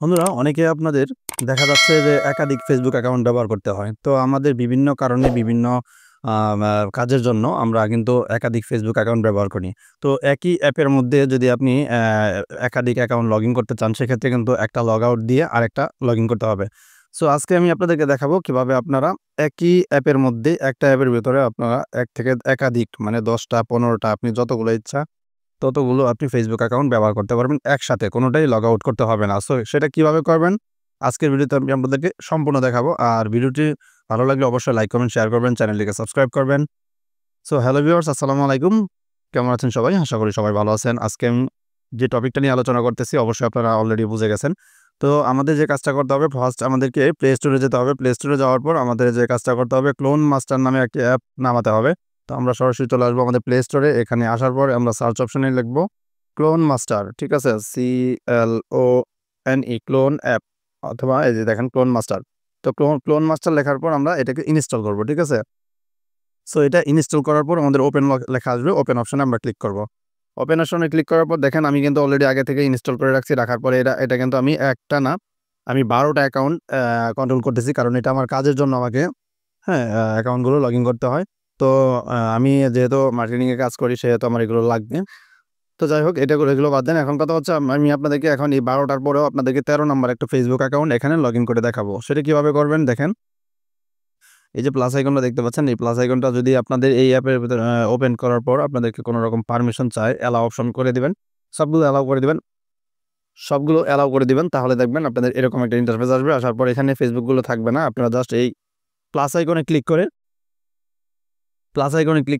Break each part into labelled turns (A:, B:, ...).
A: বন্ধুরা অনেকে আপনাদের দেখা যাচ্ছে যে একাধিক ফেসবুক অ্যাকাউন্ট ব্যবহার করতে হয়। তো আমাদের বিভিন্ন কারণে বিভিন্ন কাজের জন্য আমরা কিন্তু একাধিক ফেসবুক অ্যাকাউন্ট ব্যবহার করি। তো একই অ্যাপের মধ্যে যদি আপনি একাধিক অ্যাকাউন্ট লগইন করতে চান, সেক্ষেত্রে কিন্তু একটা লগ আউট দিয়ে আরেকটা লগইন করতে হবে। সো আজকে আমি আপনাদেরকে দেখাবো কিভাবে আপনারা একই অ্যাপের মধ্যে একটা অ্যাপের ভিতরে আপনারা এক থেকে একাধিক মানে ১০টা ১৫টা আপনি যতগুলো ইচ্ছা ততগুলো আপনি ফেসবুক অ্যাকাউন্ট ব্যবহার করতে পারবেন একসাথে। কোনোটাই লগ আউট করতে হবে না। সো সেটা কিভাবে করবেন? আজকের ভিডিওতে আমি আপনাদেরকে সম্পূর্ণ দেখাবো। আর ভিডিওটি ভালো লাগলে অবশ্যই লাইক করবেন, শেয়ার করবেন, চ্যানেলটিকে সাবস্ক্রাইব করবেন। সো হ্যালো ভিউয়ার্স, আসসালামু আলাইকুম। কেমন আছেন সবাই? আশা করি সবাই ভালো আছেন। আজকে আমি যে টপিকটা নিয়ে আলোচনা করতেছি অবশ্যই আপনারা অলরেডি বুঝে গেছেন। তো আমাদের যে কাজটা করতে হবে, ফার্স্ট আমাদেরকে প্লে স্টোরে যেতে হবে। প্লে স্টোরে যাওয়ার পর আমাদের যে কাজটা করতে হবে, ক্লোন মাস্টার নামে একটি অ্যাপ নামাতে হবে। তো আমরা সরাসরি চলে আসবো আমাদের প্লে স্টোরে। এখানে আসার পর আমরা সার্চ অপশনে লিখবো ক্লোন মাস্টার, ঠিক আছে? CLONE ক্লোন অ্যাপ, অথবা এই যে দেখেন ক্লোন মাস্টার। তো ক্লোন মাস্টার লেখার পর আমরা এটাকে ইনস্টল করব, ঠিক আছে? সো এটা ইনস্টল করার পর আমাদের ওপেন লেখা আসবে। ওপেন অপশনে আমরা ক্লিক করব। ওপেন অপশনে ক্লিক করার পর দেখেন আমি কিন্তু অলরেডি আগে থেকে ইনস্টল করে রাখছি। রাখার পরে এটা কিন্তু আমি একটা না, আমি ১২টা অ্যাকাউন্ট কন্ট্রোল করতেছি, কারণ এটা আমার কাজের জন্য আমাকে অ্যাকাউন্টগুলো লগইন করতে হয়। তো আমি যেহেতু মার্কেটিংয়ে কাজ করি সেহেতু আমার এগুলো লাগবে। তো যাই হোক, এগুলো বাদ দেন। এখন কথা হচ্ছে আমি আপনাদেরকে এখন এই ১২টার পরেও আপনাদেরকে ১৩ নাম্বার একটা ফেসবুক অ্যাকাউন্ট এখানে লগইন করে দেখাবো। সেটা কিভাবে করবেন দেখেন। এই যে প্লাস আইকনটা দেখতে পাচ্ছেন, এই প্লাস আইকনটা যদি আপনাদের এই অ্যাপের ভিতরে ওপেন করার পর আপনাদেরকে কোনো রকম পারমিশন চায়, অ্যালাও অপশন করে দিবেন। সবগুলো অ্যালাও করে দিবেন। সবগুলো অ্যালাও করে দিবেন, তাহলে দেখবেন আপনাদের এরকম একটা ইন্টারফেস আসবে। আসার পর এখানে ফেসবুকগুলো থাকবে না। আপনারা জাস্ট এই প্লাস আইকনে ক্লিক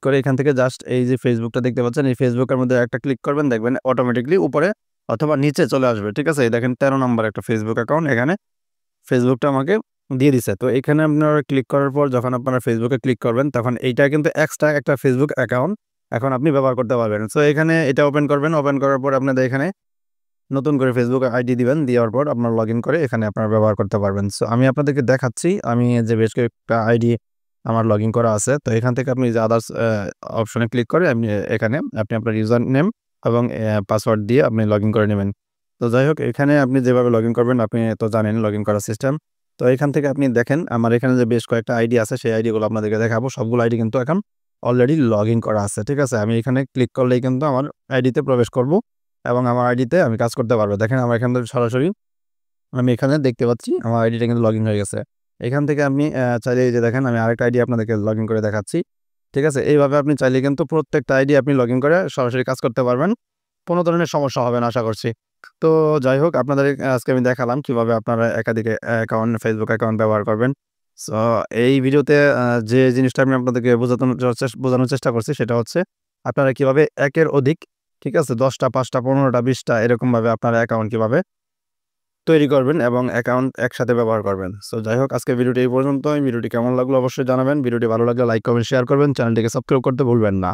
A: করে এখান থেকে জাস্ট এই যে ফেসবুকটা দেখতে পাচ্ছেন, এই ফেসবুকের মধ্যে একটা ক্লিক করবেন, দেখবেন অটোমেটিক্যালি উপরে অথবা নিচে চলে আসবে, ঠিক আছে? এই দেখেন ১৩ নাম্বার একটা ফেসবুক অ্যাকাউন্ট এখানে ফেসবুকটা আমাকে দিয়ে দিছে। তো এখানে আপনারা ক্লিক করার পর যখন আপনারা ফেসবুকে ক্লিক করবেন, তখন এইটা কিন্তু এক্সট্রা একটা ফেসবুক অ্যাকাউন্ট এখন আপনি ব্যবহার করতে পারবেন। সো এখানে এটা ওপেন করবেন। ওপেন করার পর আপনাদের এখানে নতুন করে ফেসবুক আইডি দিবেন। দেওয়ার পর আপনারা লগইন করে এখানে আপনারা ব্যবহার করতে পারবেন। সো আমি আপনাদেরকে দেখাচ্ছি, আমি যে বেশ কয়েকটা আইডি আমার লগইন করা আছে। তো এখান থেকে আপনি যে আদার্স অপশনে ক্লিক করে এখানে আপনি আপনার ইউজার নেম এবং পাসওয়ার্ড দিয়ে আপনি লগইন করে নেবেন। তো যাই হোক, এখানে আপনি যেভাবে লগইন করবেন আপনি তো জানেন লগইন করার সিস্টেম। তো এখান থেকে আপনি দেখেন আমার এখানে যে বেশ কয়েকটা আইডি আছে, সেই আইডিগুলো আপনাদেরকে দেখাবো। সবগুলো আইডি কিন্তু এখন অলরেডি লগইন করা আছে, ঠিক আছে? আমি এখানে ক্লিক করলেই কিন্তু আমার আইডিতে প্রবেশ করব এবং আমার আইডিতে আমি কাজ করতে পারবো। দেখেন আমার এখান থেকে সরাসরি আমি এখানে দেখতে পাচ্ছি আমার আইডিটা কিন্তু লগইন হয়ে গেছে। এখান থেকে আপনি চাইলে এই যে দেখেন আমি আরেকটা আইডি আপনাদেরকে লগইন করে দেখাচ্ছি, ঠিক আছে? এইভাবে আপনি চাইলে কিন্তু প্রত্যেকটা আইডি আপনি লগইন করে সরাসরি কাজ করতে পারবেন। কোনো ধরনের সমস্যা হবে না আশা করছি। তো যাই হোক, আপনাদের আজকে আমি দেখালাম কিভাবে আপনারা একাধিক ফেসবুক অ্যাকাউন্ট ব্যবহার করবেন। সো এই ভিডিওতে যে জিনিসটা আমি আপনাদেরকে বোঝানোর চেষ্টা করছি সেটা হচ্ছে আপনারা কিভাবে একের অধিক, ঠিক আছে, ১০টা ৫টা ১৫টা ২০টা এরকমভাবে আপনারা অ্যাকাউন্ট কিভাবে তৈরি করবেন এবং অ্যাকাউন্ট একসাথে ব্যবহার করবেন। সো যাই হোক, আজকের ভিডিওটি এই পর্যন্তই। ভিডিওটি কেমন লাগলো অবশ্যই জানাবেন। ভিডিওটি ভালো লাগলে লাইক করবেন, শেয়ার করবেন, চ্যানেলটিকে সাবস্ক্রাইব করতে ভুলবেন না।